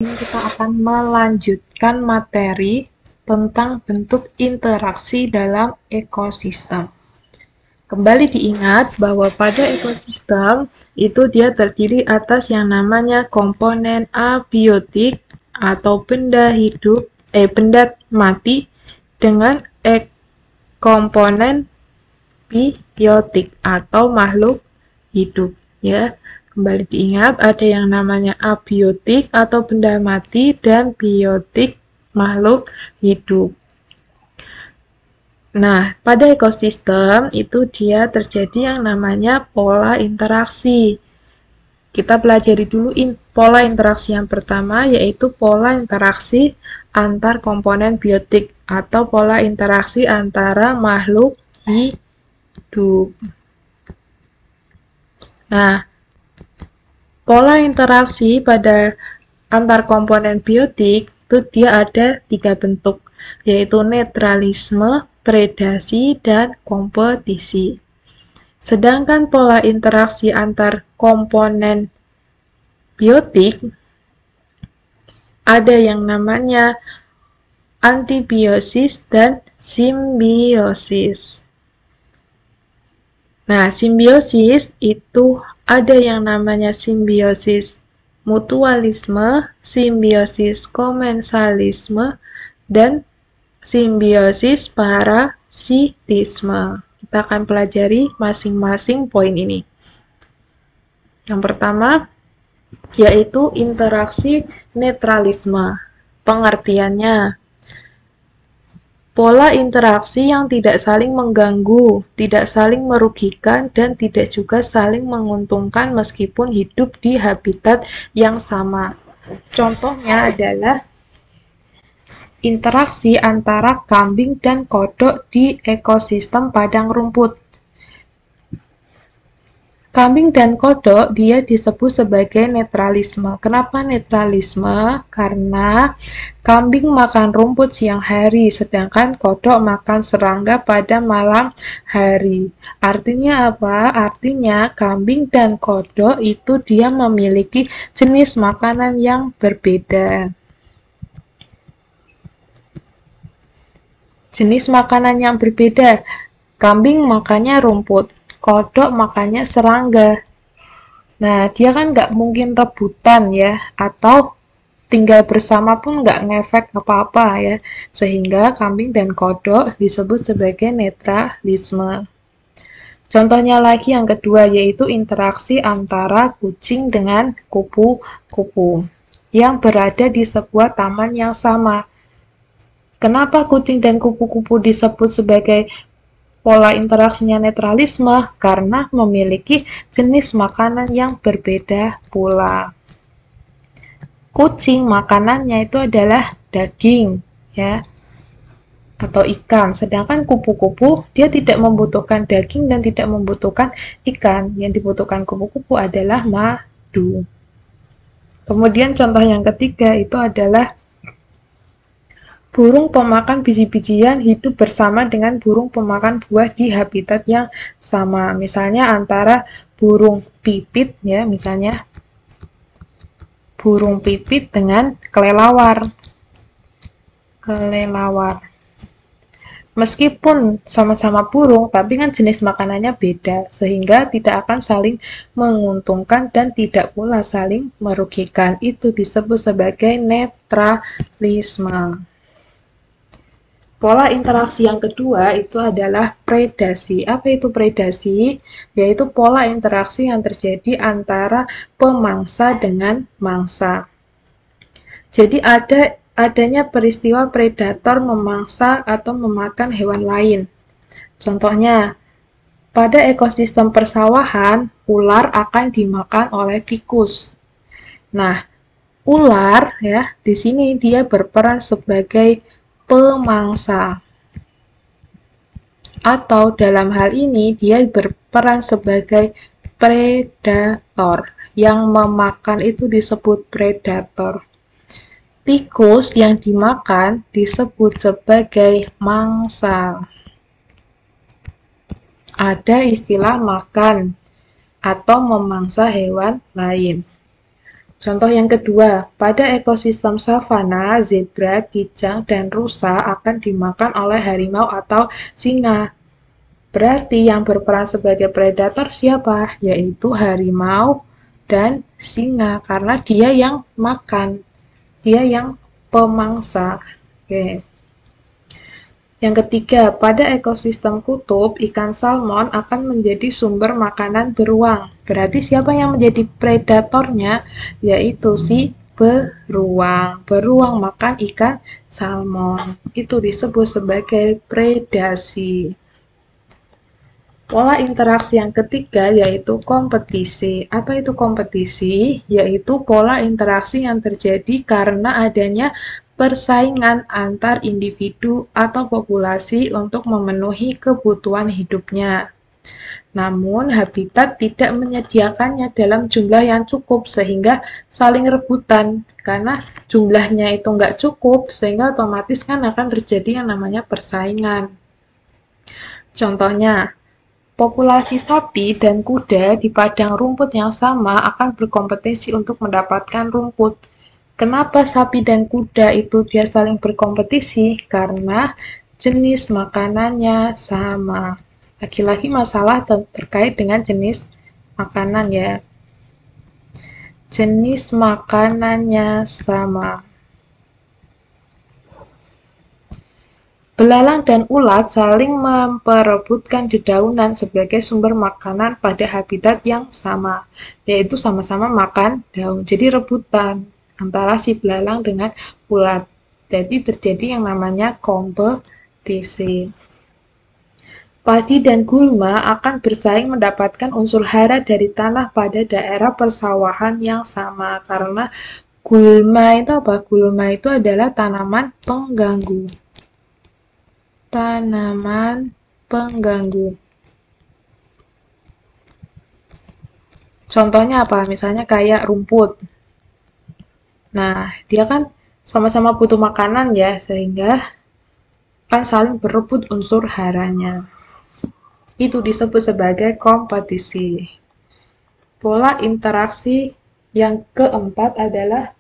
Kita akan melanjutkan materi tentang bentuk interaksi dalam ekosistem. Kembali diingat bahwa pada ekosistem itu dia terdiri atas yang namanya komponen abiotik atau benda hidup, benda mati dengan komponen biotik atau makhluk hidup, ya. Kembali diingat, ada yang namanya abiotik atau benda mati dan biotik makhluk hidup. Nah, pada ekosistem itu dia terjadi yang namanya pola interaksi. Kita pelajari dulu pola interaksi yang pertama, yaitu pola interaksi antar komponen biotik atau pola interaksi antara makhluk hidup. Nah, pola interaksi pada antar komponen biotik itu dia ada 3 bentuk, yaitu netralisme, predasi, dan kompetisi. Sedangkan pola interaksi antar komponen biotik ada yang namanya antibiosis dan simbiosis. Nah, simbiosis itu ada yang namanya simbiosis mutualisme, simbiosis komensalisme, dan simbiosis parasitisme. Kita akan pelajari masing-masing poin ini. Yang pertama, yaitu interaksi netralisme. Pengertiannya, pola interaksi yang tidak saling mengganggu, tidak saling merugikan, dan tidak juga saling menguntungkan meskipun hidup di habitat yang sama. Contohnya adalah interaksi antara kambing dan kodok di ekosistem padang rumput. Kambing dan kodok dia disebut sebagai netralisme. Kenapa netralisme? Karena kambing makan rumput siang hari, sedangkan kodok makan serangga pada malam hari. Artinya apa? Artinya kambing dan kodok itu dia memiliki jenis makanan yang berbeda. Jenis makanan yang berbeda. Kambing makannya rumput, kodok makannya serangga. Nah, dia kan nggak mungkin rebutan ya, atau tinggal bersama pun nggak ngefek apa-apa ya. Sehingga kambing dan kodok disebut sebagai netralisme. Contohnya lagi yang kedua, yaitu interaksi antara kucing dengan kupu-kupu yang berada di sebuah taman yang sama. Kenapa kucing dan kupu-kupu disebut sebagai pola interaksinya netralisme? Karena memiliki jenis makanan yang berbeda pula. Kucing makanannya itu adalah daging, ya, atau ikan. Sedangkan kupu-kupu dia tidak membutuhkan daging dan tidak membutuhkan ikan. Yang dibutuhkan kupu-kupu adalah madu. Kemudian contoh yang ketiga itu adalah burung pemakan biji-bijian hidup bersama dengan burung pemakan buah di habitat yang sama. Misalnya antara burung pipit ya, misalnya burung pipit dengan kelelawar. Meskipun sama-sama burung, tapi kan jenis makanannya beda, sehingga tidak akan saling menguntungkan dan tidak pula saling merugikan. Itu disebut sebagai netralisme. Pola interaksi yang kedua itu adalah predasi. Apa itu predasi? Yaitu pola interaksi yang terjadi antara pemangsa dengan mangsa. Jadi adanya peristiwa predator memangsa atau memakan hewan lain. Contohnya, pada ekosistem persawahan, ular akan dimakan oleh tikus. Nah, ular ya, di sini dia berperan sebagai pemangsa. Atau dalam hal ini dia berperan sebagai predator. Yang memakan itu disebut predator. Tikus yang dimakan disebut sebagai mangsa. Ada istilah makan atau memangsa hewan lain. Contoh yang kedua, pada ekosistem savana, zebra, kijang, dan rusa akan dimakan oleh harimau atau singa. Berarti yang berperan sebagai predator siapa? Yaitu harimau dan singa, karena dia yang makan, dia yang pemangsa. Oke. Yang ketiga, pada ekosistem kutub, ikan salmon akan menjadi sumber makanan beruang. Berarti siapa yang menjadi predatornya? Yaitu si beruang. Beruang makan ikan salmon. Itu disebut sebagai predasi. Pola interaksi yang ketiga yaitu kompetisi. Apa itu kompetisi? Yaitu pola interaksi yang terjadi karena adanya persaingan antar individu atau populasi untuk memenuhi kebutuhan hidupnya. Namun, habitat tidak menyediakannya dalam jumlah yang cukup sehingga saling rebutan. Karena jumlahnya itu nggak cukup, sehingga otomatis kan akan terjadi yang namanya persaingan. Contohnya, populasi sapi dan kuda di padang rumput yang sama akan berkompetisi untuk mendapatkan rumput. Kenapa sapi dan kuda itu dia saling berkompetisi? Karena jenis makanannya sama. Lagi-lagi masalah terkait dengan jenis makanan ya. Jenis makanannya sama. Belalang dan ulat saling memperebutkan dedaunan sebagai sumber makanan pada habitat yang sama, yaitu sama-sama makan daun. Jadi rebutan antara si belalang dengan ulat. Jadi terjadi yang namanya kompetisi. Padi dan gulma akan bersaing mendapatkan unsur hara dari tanah pada daerah persawahan yang sama. Karena gulma itu apa? Gulma itu adalah tanaman pengganggu. Tanaman pengganggu. Contohnya apa? Misalnya kayak rumput. Nah, dia kan sama-sama butuh makanan ya, sehingga kan saling berebut unsur haranya. Itu disebut sebagai kompetisi. Pola interaksi yang keempat adalah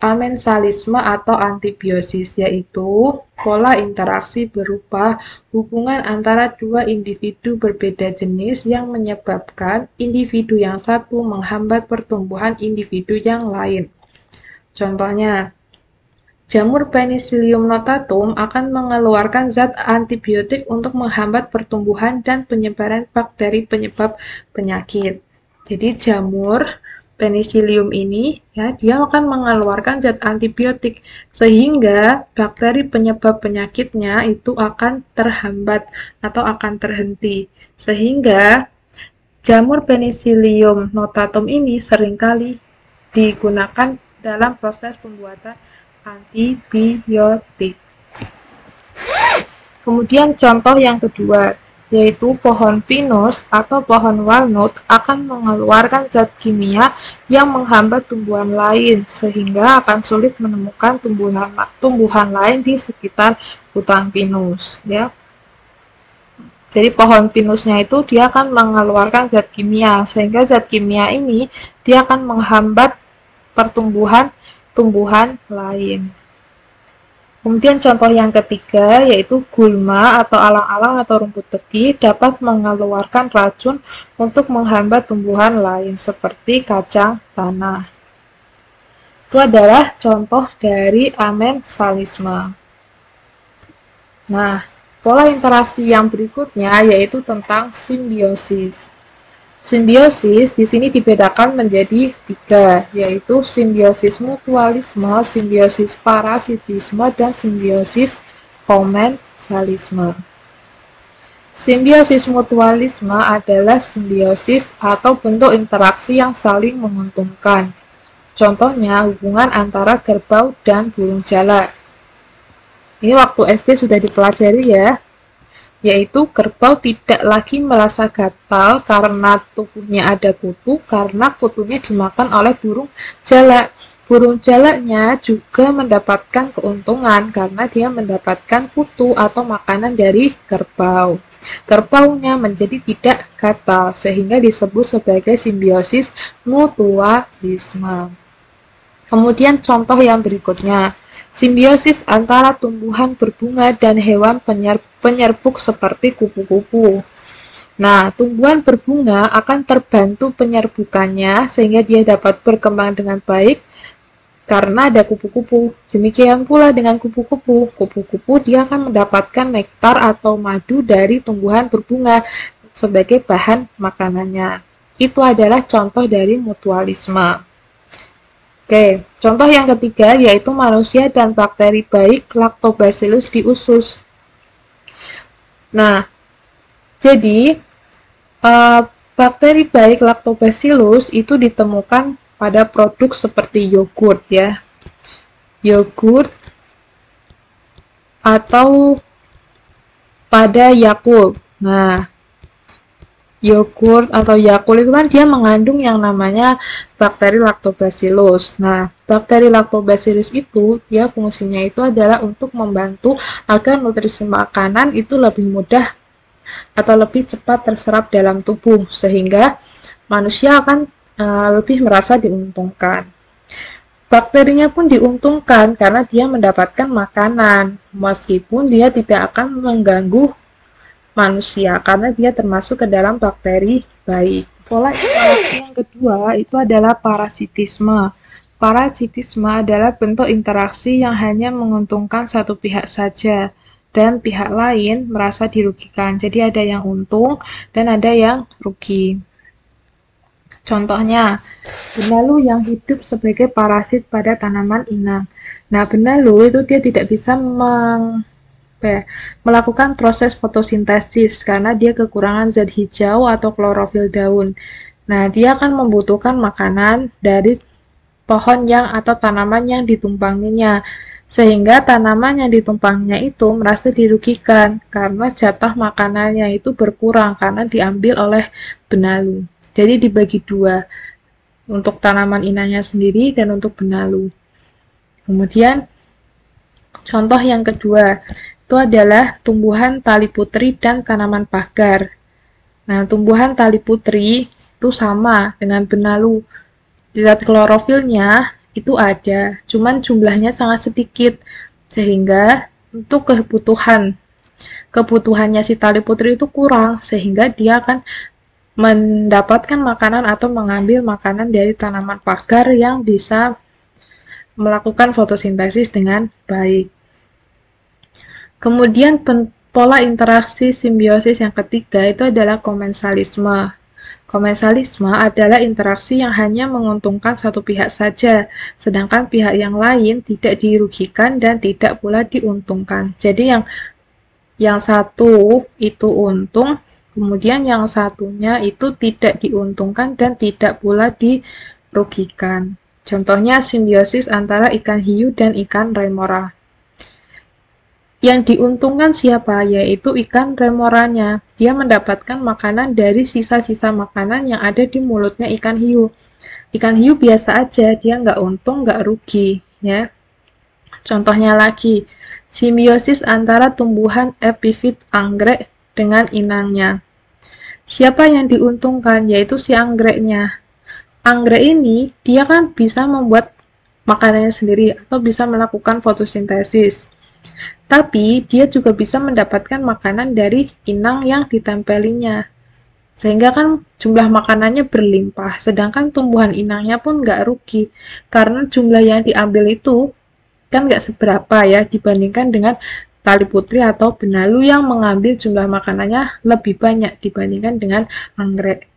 amensalisme atau antibiosis, yaitu pola interaksi berupa hubungan antara dua individu berbeda jenis yang menyebabkan individu yang satu menghambat pertumbuhan individu yang lain. Contohnya, jamur Penicillium notatum akan mengeluarkan zat antibiotik untuk menghambat pertumbuhan dan penyebaran bakteri penyebab penyakit. Jadi jamur Penicillium ini ya dia akan mengeluarkan zat antibiotik sehingga bakteri penyebab penyakitnya itu akan terhambat atau akan terhenti. Sehingga jamur Penicillium notatum ini seringkali digunakan dalam proses pembuatan antibiotik. Kemudian contoh yang kedua, yaitu pohon pinus atau pohon walnut akan mengeluarkan zat kimia yang menghambat tumbuhan lain, sehingga akan sulit menemukan tumbuhan lain di sekitar hutan pinus. Ya. Jadi pohon pinusnya itu dia akan mengeluarkan zat kimia, sehingga zat kimia ini dia akan menghambat pertumbuhan lain. Kemudian contoh yang ketiga yaitu gulma atau alang-alang atau rumput tegi dapat mengeluarkan racun untuk menghambat tumbuhan lain seperti kacang tanah. Itu adalah contoh dari amensalisme. Nah, pola interaksi yang berikutnya yaitu tentang simbiosis. Simbiosis di sini dibedakan menjadi 3, yaitu simbiosis mutualisme, simbiosis parasitisme, dan simbiosis komensalisme. Simbiosis mutualisme adalah simbiosis atau bentuk interaksi yang saling menguntungkan. Contohnya hubungan antara kerbau dan burung jalak. Ini waktu SD sudah dipelajari ya. Yaitu kerbau tidak lagi merasa gatal karena tubuhnya ada kutu, karena kutunya dimakan oleh burung jalak. Burung jalaknya juga mendapatkan keuntungan karena dia mendapatkan kutu atau makanan dari kerbau. Kerbaunya menjadi tidak gatal, sehingga disebut sebagai simbiosis mutualisme. Kemudian contoh yang berikutnya, simbiosis antara tumbuhan berbunga dan hewan penyerbuk seperti kupu-kupu. Nah, tumbuhan berbunga akan terbantu penyerbukannya sehingga dia dapat berkembang dengan baik karena ada kupu-kupu. Demikian pula dengan kupu-kupu. Kupu-kupu dia akan mendapatkan nektar atau madu dari tumbuhan berbunga sebagai bahan makanannya. Itu adalah contoh dari mutualisme. Oke, contoh yang ketiga yaitu manusia dan bakteri baik Lactobacillus di usus. Nah, jadi bakteri baik Lactobacillus itu ditemukan pada produk seperti yogurt ya. Yogurt atau pada Yakult. Nah, yogurt atau Yakult itu kan dia mengandung yang namanya bakteri Lactobacillus. Nah, bakteri Lactobacillus itu dia fungsinya itu adalah untuk membantu agar nutrisi makanan itu lebih mudah atau lebih cepat terserap dalam tubuh sehingga manusia akan lebih merasa diuntungkan. Bakterinya pun diuntungkan karena dia mendapatkan makanan meskipun dia tidak akan mengganggu manusia karena dia termasuk ke dalam bakteri baik. Pola interaksi yang kedua itu adalah parasitisme. Parasitisme adalah bentuk interaksi yang hanya menguntungkan satu pihak saja dan pihak lain merasa dirugikan. Jadi ada yang untung dan ada yang rugi. Contohnya, benalu yang hidup sebagai parasit pada tanaman inang. Nah, benalu itu dia tidak bisa melakukan proses fotosintesis karena dia kekurangan zat hijau atau klorofil daun. Nah, dia akan membutuhkan makanan dari pohon yang atau tanaman yang ditumpanginya. Sehingga tanaman yang ditumpanginya itu merasa dirugikan karena jatah makanannya itu berkurang karena diambil oleh benalu. Jadi dibagi dua, untuk tanaman inangnya sendiri dan untuk benalu. Kemudian contoh yang kedua itu adalah tumbuhan tali putri dan tanaman pagar. Nah, tumbuhan tali putri itu sama dengan benalu. Zat klorofilnya itu ada, cuman jumlahnya sangat sedikit sehingga untuk kebutuhannya si tali putri itu kurang sehingga dia akan mendapatkan makanan atau mengambil makanan dari tanaman pagar yang bisa melakukan fotosintesis dengan baik. Kemudian pola interaksi simbiosis yang ketiga itu adalah komensalisme. Komensalisme adalah interaksi yang hanya menguntungkan satu pihak saja, sedangkan pihak yang lain tidak dirugikan dan tidak pula diuntungkan. Jadi yang satu itu untung, kemudian yang satunya itu tidak diuntungkan dan tidak pula dirugikan. Contohnya simbiosis antara ikan hiu dan ikan remora. Yang diuntungkan siapa? Yaitu ikan remoranya. Dia mendapatkan makanan dari sisa-sisa makanan yang ada di mulutnya ikan hiu. Ikan hiu biasa aja, dia nggak untung, nggak rugi. Ya. Contohnya lagi, simbiosis antara tumbuhan epifit anggrek dengan inangnya. Siapa yang diuntungkan? Yaitu si anggreknya. Anggrek ini, dia kan bisa membuat makanannya sendiri atau bisa melakukan fotosintesis. Tapi, dia juga bisa mendapatkan makanan dari inang yang ditempelinya. Sehingga kan jumlah makanannya berlimpah, sedangkan tumbuhan inangnya pun nggak rugi. Karena jumlah yang diambil itu kan nggak seberapa ya dibandingkan dengan tali putri atau benalu yang mengambil jumlah makanannya lebih banyak dibandingkan dengan anggrek.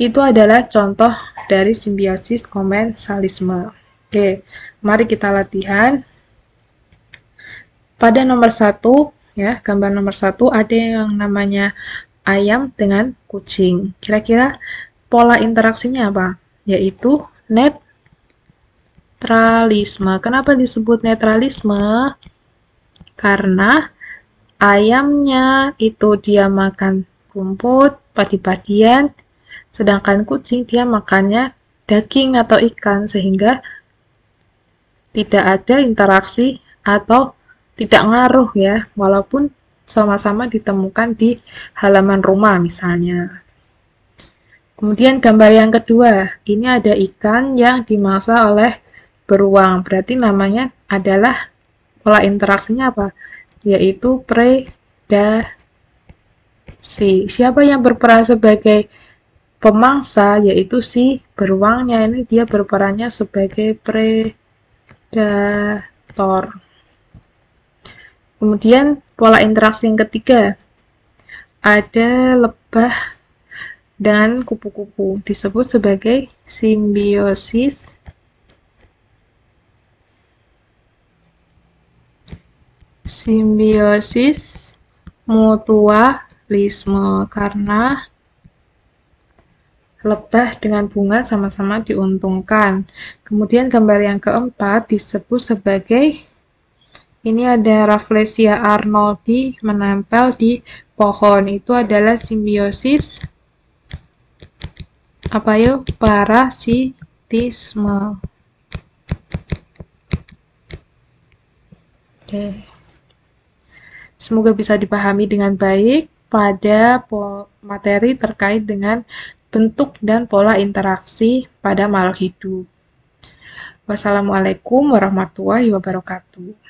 Itu adalah contoh dari simbiosis komensalisme. Oke, mari kita latihan. Pada nomor 1, ya, gambar nomor 1 ada yang namanya ayam dengan kucing. Kira-kira pola interaksinya apa? Yaitu netralisme. Kenapa disebut netralisme? Karena ayamnya itu dia makan rumput, padi-padian, sedangkan kucing dia makannya daging atau ikan, sehingga tidak ada interaksi atau tidak ngaruh ya, walaupun sama-sama ditemukan di halaman rumah misalnya. Kemudian gambar yang kedua, ini ada ikan yang dimangsa oleh beruang. Berarti namanya adalah pola interaksinya apa? Yaitu predasi. Siapa yang berperan sebagai pemangsa? Yaitu si beruangnya. Ini dia berperannya sebagai predator. Kemudian pola interaksi yang ketiga, ada lebah dan kupu-kupu, disebut sebagai simbiosis mutualisme, karena lebah dengan bunga sama-sama diuntungkan. Kemudian gambar yang keempat disebut sebagai, ini ada Rafflesia arnoldii menempel di pohon. Itu adalah simbiosis parasitisme. Oke. Semoga bisa dipahami dengan baik pada materi terkait dengan bentuk dan pola interaksi pada makhluk hidup. Wassalamualaikum warahmatullahi wabarakatuh.